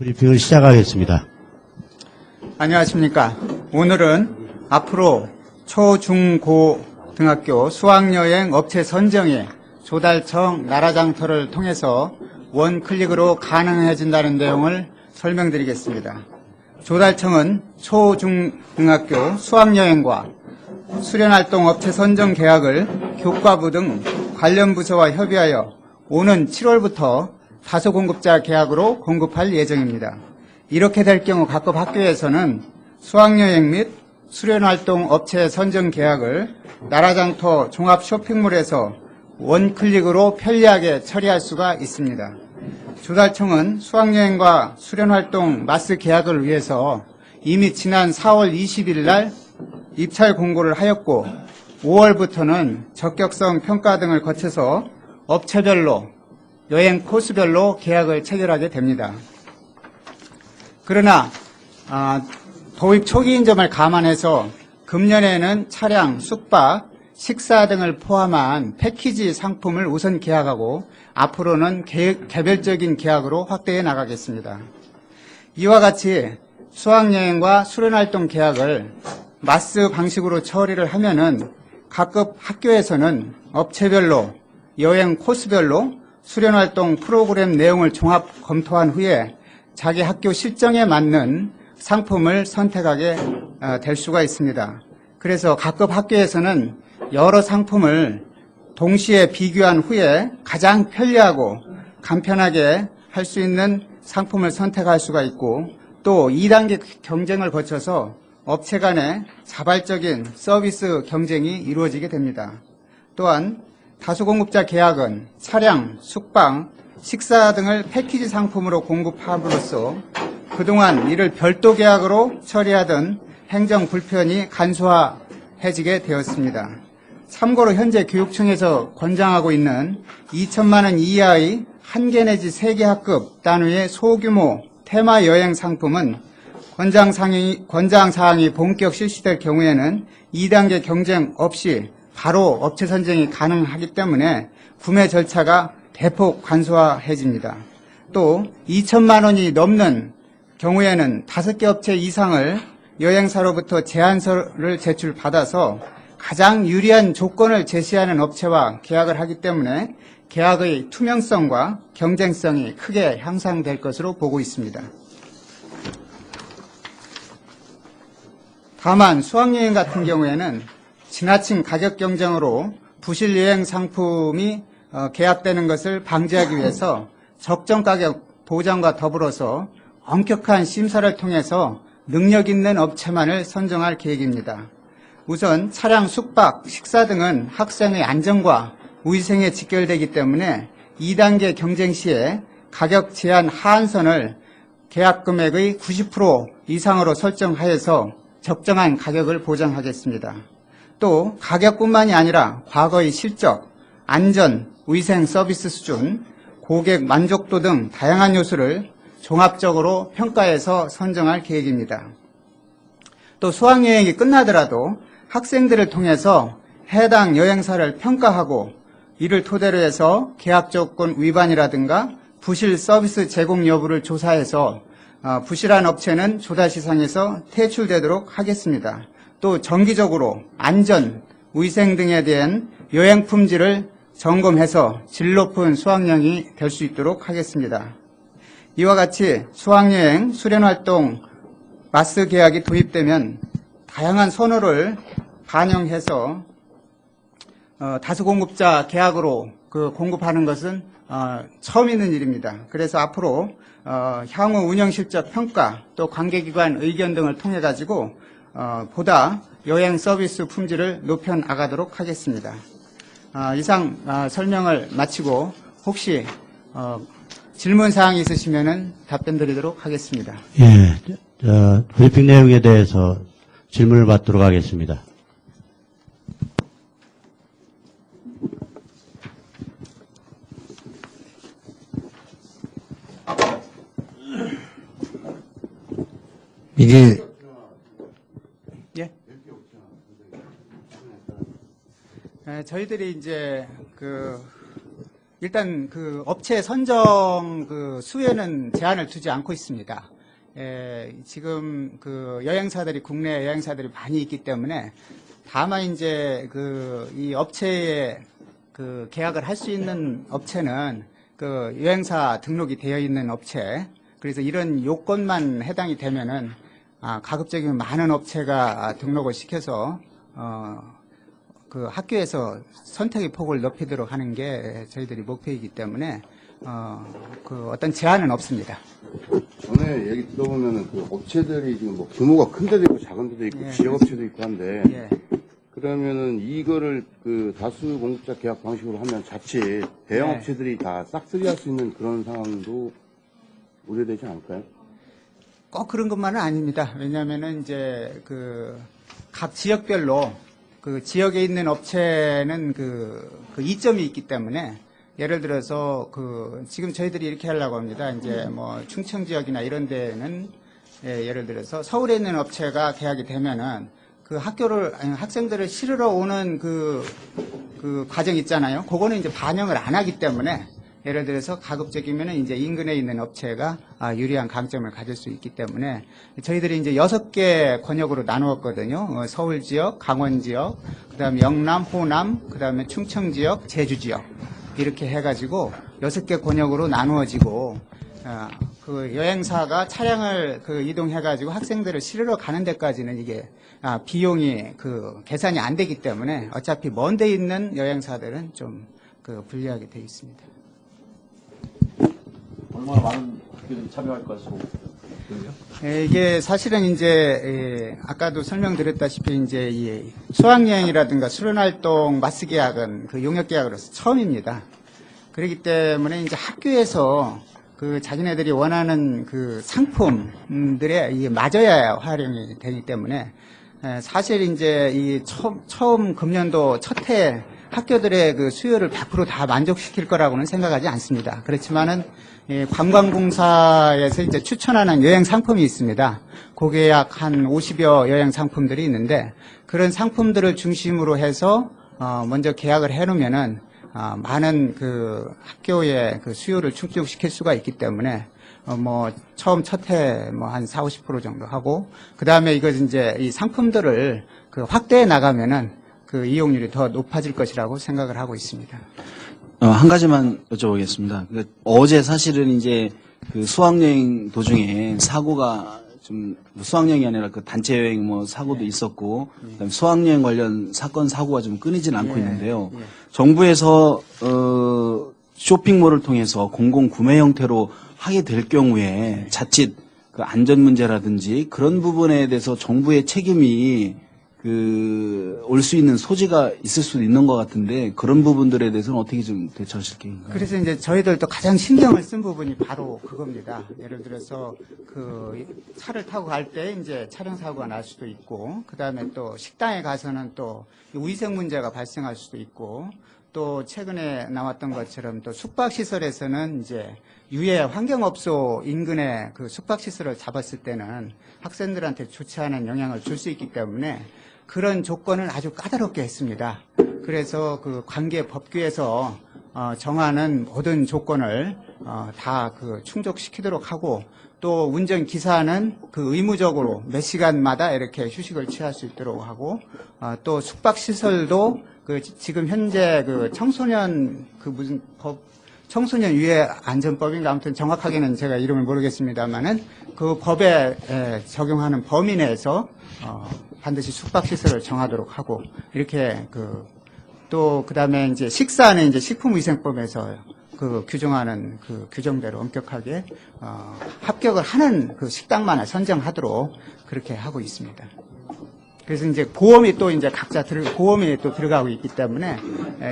브리핑을 시작하겠습니다. 안녕하십니까. 오늘은 앞으로 초, 중, 고 등학교 수학여행 업체 선정에 조달청 나라장터를 통해서 원클릭으로 가능해진다는 내용을 설명드리겠습니다. 조달청은 초, 중 등학교 수학여행과 수련활동 업체 선정 계약을 교과부 등 관련 부서와 협의하여 오는 7월부터 다수 공급자 계약으로 공급할 예정입니다. 이렇게 될 경우 각급 학교에서는 수학여행 및 수련활동 업체 선정 계약을 나라장터 종합 쇼핑몰에서 원클릭으로 편리하게 처리할 수가 있습니다. 조달청은 수학여행과 수련활동 마스 계약을 위해서 이미 지난 4월 20일 날 입찰 공고를 하였고 5월부터는 적격성 평가 등을 거쳐서 업체별로 여행 코스별로 계약을 체결하게 됩니다. 그러나 도입 초기인 점을 감안해서 금년에는 차량, 숙박, 식사 등을 포함한 패키지 상품을 우선 계약하고 앞으로는 개별적인 계약으로 확대해 나가겠습니다. 이와 같이 수학여행과 수련활동 계약을 마스 방식으로 처리를 하면은 각급 학교에서는 업체별로 여행 코스별로 수련활동 프로그램 내용을 종합 검토한 후에 자기 학교 실정에 맞는 상품을 선택하게 될 수가 있습니다. 그래서 각급 학교에서는 여러 상품을 동시에 비교한 후에 가장 편리하고 간편하게 할 수 있는 상품을 선택할 수가 있고 또 2단계 경쟁을 거쳐서 업체 간의 자발적인 서비스 경쟁이 이루어지게 됩니다. 또한 다수공급자 계약은 차량, 숙박, 식사 등을 패키지 상품으로 공급함으로써 그동안 이를 별도 계약으로 처리하던 행정 불편이 간소화해지게 되었습니다. 참고로 현재 교육청에서 권장하고 있는 2천만 원 이하의 1개 내지 3개 학급 단위의 소규모 테마 여행 상품은 권장사항이 본격 실시될 경우에는 2단계 경쟁 없이 바로 업체 선정이 가능하기 때문에 구매 절차가 대폭 간소화해집니다. 또 2천만 원이 넘는 경우에는 5개 업체 이상을 여행사로부터 제안서를 제출받아서 가장 유리한 조건을 제시하는 업체와 계약을 하기 때문에 계약의 투명성과 경쟁성이 크게 향상될 것으로 보고 있습니다. 다만 수학여행 같은 경우에는 지나친 가격 경쟁으로 부실 여행 상품이 계약되는 것을 방지하기 위해서 적정 가격 보장과 더불어서 엄격한 심사를 통해서 능력 있는 업체만을 선정할 계획입니다. 우선 차량, 숙박, 식사 등은 학생의 안전과 위생에 직결되기 때문에 2단계 경쟁 시에 가격 제한 하한선을 계약 금액의 90% 이상으로 설정하여서 적정한 가격을 보장하겠습니다. 또 가격뿐만이 아니라 과거의 실적, 안전, 위생 서비스 수준, 고객 만족도 등 다양한 요소를 종합적으로 평가해서 선정할 계획입니다. 또 수학여행이 끝나더라도 학생들을 통해서 해당 여행사를 평가하고 이를 토대로 해서 계약 조건 위반이라든가 부실 서비스 제공 여부를 조사해서 부실한 업체는 조달시상에서 퇴출되도록 하겠습니다. 또 정기적으로 안전, 위생 등에 대한 여행 품질을 점검해서 질 높은 수학여행이 될 수 있도록 하겠습니다. 이와 같이 수학여행, 수련활동, 마스 계약이 도입되면 다양한 선호를 반영해서 다수공급자 계약으로 공급하는 것은 처음 있는 일입니다. 그래서 앞으로 향후 운영 실적 평가 또 관계기관 의견 등을 통해 가지고 보다 여행 서비스 품질을 높여 나가도록 하겠습니다. 이상 설명을 마치고 혹시 질문 사항이 있으시면 답변 드리도록 하겠습니다. 예, 브리핑 내용에 대해서 질문을 받도록 하겠습니다. 이게 예. 저희들이 이제 일단 그 업체 선정 그 수에는 제한을 두지 않고 있습니다. 지금 그 여행사들이 국내 여행사들이 많이 있기 때문에 다만 이제 그 이 업체에 그 계약을 할 수 있는 업체는 그 여행사 등록이 되어 있는 업체, 그래서 이런 요건만 해당이 되면은 가급적이면 많은 업체가 등록을 시켜서 그 학교에서 선택의 폭을 높이도록 하는 게 저희들이 목표이기 때문에 그 어떤 제한은 없습니다. 전에 얘기 들어보면은 그 업체들이 지금 뭐 규모가 큰 데도 있고 작은 데도 있고 예. 지역 업체도 있고 한데 예. 그러면은 이거를 그 다수 공급자 계약 방식으로 하면 자칫 대형 네. 업체들이 다 싹쓸이할 수 있는 그런 상황도 우려되지 않을까요? 꼭 그런 것만은 아닙니다. 왜냐하면은 이제 그 각 지역별로 그 지역에 있는 업체는 그 이점이 있기 때문에 예를 들어서 그 지금 저희들이 이렇게 하려고 합니다. 이제 뭐 충청 지역이나 이런 데는 예를 들어서 서울에 있는 업체가 계약이 되면은 그 학생들을 실으러 오는 그 과정 있잖아요. 그거는 이제 반영을 안 하기 때문에 예를 들어서 가급적이면은 이제 인근에 있는 업체가 유리한 강점을 가질 수 있기 때문에 저희들이 이제 6개 권역으로 나누었거든요. 서울 지역, 강원 지역, 그다음에 영남, 호남, 그다음에 충청 지역, 제주 지역 이렇게 해가지고 6개 권역으로 나누어지고 그 여행사가 차량을 그 이동해가지고 학생들을 실으러 가는 데까지는 이게 비용이 그 계산이 안 되기 때문에 어차피 먼 데 있는 여행사들은 좀 그 불리하게 되어 있습니다. 얼마나 많은 학교들이 참여할 것으로 보이요? 이게 사실은 이제 아까도 설명드렸다시피 이제 이 수학여행이라든가 수련활동 마스 계약은 그 용역 계약으로서 처음입니다. 그렇기 때문에 이제 학교에서 그 자기네들이 원하는 그 상품들에 이게 맞아야 활용이 되기 때문에 사실 이제 이 처음 금년도 첫 해 학교들의 그 수요를 100% 다 만족시킬 거라고는 생각하지 않습니다. 그렇지만은 관광공사에서 이제 추천하는 여행 상품이 있습니다. 그게 약 한 50여 여행 상품들이 있는데 그런 상품들을 중심으로 해서 먼저 계약을 해놓으면은 많은 그 학교의 그 수요를 충족시킬 수가 있기 때문에 뭐 처음 첫 해 뭐 한 40-50% 정도 하고 그 다음에 이거 이제 이 상품들을 그 확대해 나가면은 그 이용률이 더 높아질 것이라고 생각을 하고 있습니다. 한 가지만 여쭤보겠습니다. 어제 사실은 이제 그 수학여행 도중에 사고가 좀 수학여행이 아니라 그 단체 여행 뭐 사고도 있었고 그다음에 수학여행 관련 사건 사고가 좀 끊이진 않고 있는데요. 정부에서 쇼핑몰을 통해서 공공 구매 형태로 하게 될 경우에 자칫 그 안전 문제라든지 그런 부분에 대해서 정부의 책임이 올 수 있는 소지가 있을 수도 있는 것 같은데 그런 부분들에 대해서는 어떻게 좀 대처하실 계획인가요? 그래서 이제 저희들도 가장 신경을 쓴 부분이 바로 그겁니다. 예를 들어서 그 차를 타고 갈 때 이제 차량 사고가 날 수도 있고, 그 다음에 또 식당에 가서는 또 위생 문제가 발생할 수도 있고, 또 최근에 나왔던 것처럼 또 숙박시설에서는 이제 유해 환경업소 인근에 그 숙박시설을 잡았을 때는 학생들한테 좋지 않은 영향을 줄 수 있기 때문에 그런 조건을 아주 까다롭게 했습니다. 그래서 그 관계 법규에서 정하는 모든 조건을 다 그 충족시키도록 하고 또 운전기사는 그 의무적으로 몇 시간마다 이렇게 휴식을 취할 수 있도록 하고 또 숙박시설도 그 지금 현재 그 청소년 그 무슨 청소년 유해 안전법인가 아무튼 정확하게는 제가 이름을 모르겠습니다만은 그 법에 적용하는 범위 내에서 반드시 숙박시설을 정하도록 하고 이렇게 또 그다음에 이제 식사는 이제 식품위생법에서 그 규정하는 그 규정대로 엄격하게 합격을 하는 그 식당만을 선정하도록 그렇게 하고 있습니다. 그래서 이제 보험이 또 이제 각자 보험이 또 들어가고 있기 때문에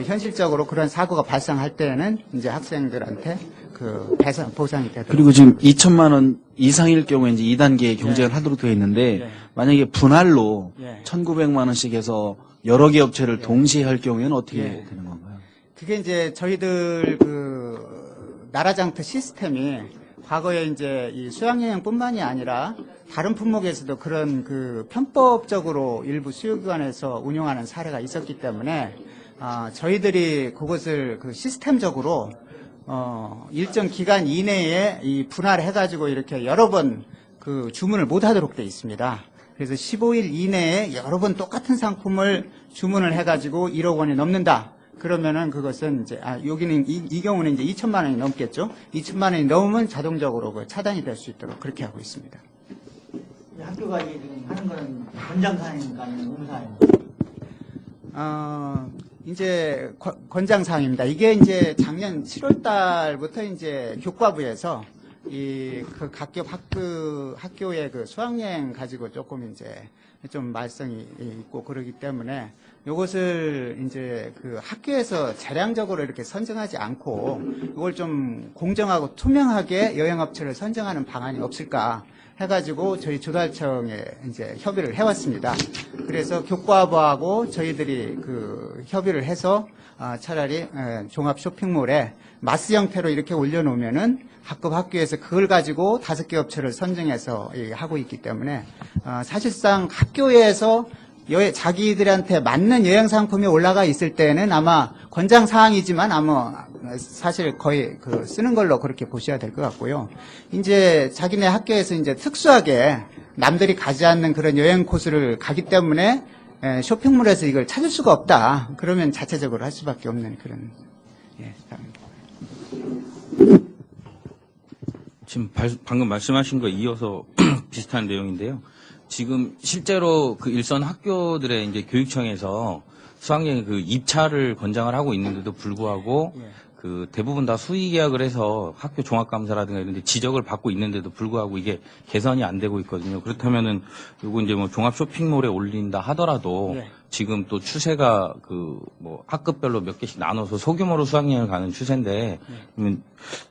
현실적으로 그런 사고가 발생할 때는 이제 학생들한테 그 보상이 되도록. 그리고 지금 2천만 원 이상일 경우에 이제 2단계 경쟁을 하도록 되어 있는데 만약에 분할로 1,900만 원씩 해서 여러 개 업체를 동시에 할 경우에는 어떻게 되는 건가요? 그게 이제 저희들 그 나라장터 시스템이 과거에 이제 이 수학여행뿐만이 아니라 다른 품목에서도 그런 그 편법적으로 일부 수요기관에서 운영하는 사례가 있었기 때문에 저희들이 그것을 그 시스템적으로 일정 기간 이내에 이 분할을 해가지고 이렇게 여러 번 그 주문을 못 하도록 돼 있습니다. 그래서 15일 이내에 여러 번 똑같은 상품을 주문을 해가지고 1억 원이 넘는다. 그러면은 그것은 이제, 여기는 이 경우는 이제 2천만 원이 넘겠죠. 2천만 원이 넘으면 자동적으로 그 차단이 될 수 있도록 그렇게 하고 있습니다. 학교가 지금 하는 거는 권장사항인가 아니면 의무사항인가? 이제 권장사항입니다. 이게 이제 작년 7월 달부터 이제 교과부에서 그 각교 학교의 그 수학여행 가지고 조금 이제 좀 말썽이 있고 그러기 때문에 이것을 이제 그 학교에서 재량적으로 이렇게 선정하지 않고 이걸 좀 공정하고 투명하게 여행업체를 선정하는 방안이 없을까 해가지고 저희 조달청에 이제 협의를 해왔습니다. 그래서 교과부하고 저희들이 그 협의를 해서 차라리 종합 쇼핑몰에 마스 형태로 이렇게 올려놓으면은 각급 학교에서 그걸 가지고 5개 업체를 선정해서 하고 있기 때문에 사실상 학교에서 자기들한테 맞는 여행 상품이 올라가 있을 때는 아마 권장 사항이지만 아마 사실 거의 그 쓰는 걸로 그렇게 보셔야 될 것 같고요. 이제 자기네 학교에서 이제 특수하게 남들이 가지 않는 그런 여행 코스를 가기 때문에 쇼핑몰에서 이걸 찾을 수가 없다. 그러면 자체적으로 할 수밖에 없는 그런 상황입니다. 지금 방금 말씀하신 거 이어서 비슷한 내용인데요. 지금 실제로 그 일선 학교들의 이제 교육청에서 수학여행 그 입찰을 권장을 하고 있는데도 불구하고 그 대부분 다 수의 계약을 해서 학교 종합감사라든가 이런 데 지적을 받고 있는데도 불구하고 이게 개선이 안 되고 있거든요. 그렇다면은 요거 이제 뭐 종합 쇼핑몰에 올린다 하더라도 지금 또 추세가 그 뭐 학급별로 몇 개씩 나눠서 소규모로 수학여행을 가는 추세인데 그러면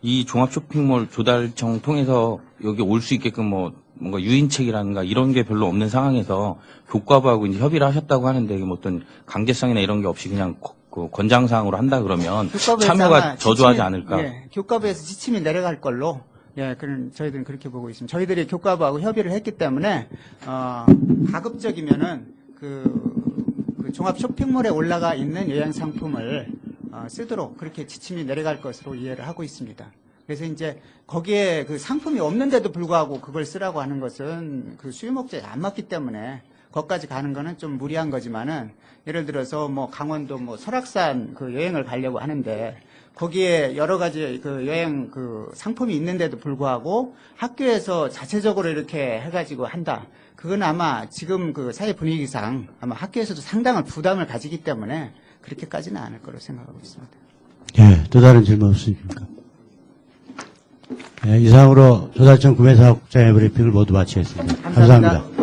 이 종합 쇼핑몰 조달청 통해서 여기 올 수 있게끔 뭐 뭔가 유인책이라든가 이런 게 별로 없는 상황에서 교과부하고 이제 협의를 하셨다고 하는데 이게 뭐 어떤 강제성이나 이런 게 없이 그냥 그 권장사항으로 한다 그러면 참여가 저조하지 않을까? 교과부에서 지침이 내려갈 걸로 그런 저희들은 그렇게 보고 있습니다. 저희들이 교과부하고 협의를 했기 때문에 가급적이면은 그 종합 쇼핑몰에 올라가 있는 여행 상품을 쓰도록 그렇게 지침이 내려갈 것으로 이해를 하고 있습니다. 그래서 이제 거기에 그 상품이 없는데도 불구하고 그걸 쓰라고 하는 것은 그 수요 목적에 안 맞기 때문에 거기까지 가는 거는 좀 무리한 거지만은 예를 들어서 뭐 강원도 뭐 설악산 그 여행을 가려고 하는데 거기에 여러 가지 그 여행 그 상품이 있는데도 불구하고 학교에서 자체적으로 이렇게 해가지고 한다. 그건 아마 지금 그 사회 분위기상 아마 학교에서도 상당한 부담을 가지기 때문에 그렇게까지는 않을 거로 생각하고 있습니다. 예, 또 다른 질문 없으십니까? 이상으로 조달청 구매사업 국장의 브리핑을 모두 마치겠습니다. 감사합니다.